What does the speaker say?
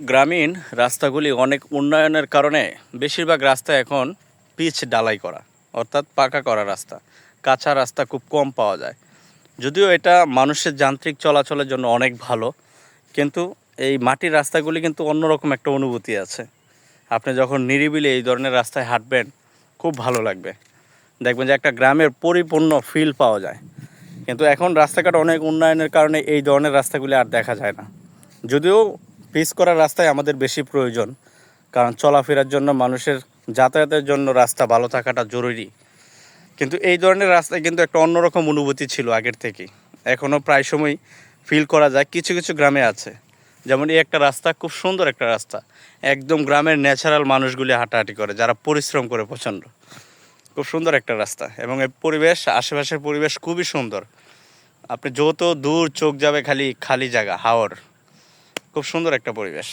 গ্রামীণ রাস্তাগুলি অনেক উন্নয়নের কারণে বেশিরভাগ রাস্তা এখন পিচ ঢালাই করা, অর্থাৎ পাকা করা রাস্তা। কাঁচা রাস্তা খুব কম পাওয়া যায়। যদিও এটা মানুষের যান্ত্রিক চলাচলের জন্য অনেক ভালো, কিন্তু এই মাটির রাস্তাগুলি কিন্তু অন্যরকম একটা অনুভূতি আছে। আপনি যখন নিরিবিলি এই ধরনের রাস্তায় হাঁটবেন, খুব ভালো লাগবে। দেখবেন যে একটা গ্রামের পরিপূর্ণ ফিল পাওয়া যায়। কিন্তু এখন রাস্তাঘাট অনেক উন্নয়নের কারণে এই ধরনের রাস্তাগুলি আর দেখা যায় না। যদিও পিচ করা রাস্তায় আমাদের বেশি প্রয়োজন, কারণ চলাফেরার জন্য, মানুষের যাতায়াতের জন্য রাস্তা ভালো থাকাটা জরুরি। কিন্তু এই ধরনের রাস্তায় কিন্তু একটা অন্যরকম অনুভূতি ছিল আগের থেকেই। এখনও প্রায় সময় ফিল করা যায়। কিছু কিছু গ্রামে আছে, যেমন এই একটা রাস্তা, খুব সুন্দর একটা রাস্তা, একদম গ্রামের ন্যাচারাল মানুষগুলি হাঁটাহাঁটি করে, যারা পরিশ্রম করে প্রচণ্ড। খুব সুন্দর একটা রাস্তা, এবং এই পরিবেশ, আশেপাশের পরিবেশ খুবই সুন্দর। আপনি যত দূর চোখ যাবে খালি খালি জায়গা, হাওর। খুব সুন্দর একটা পরিবেশ।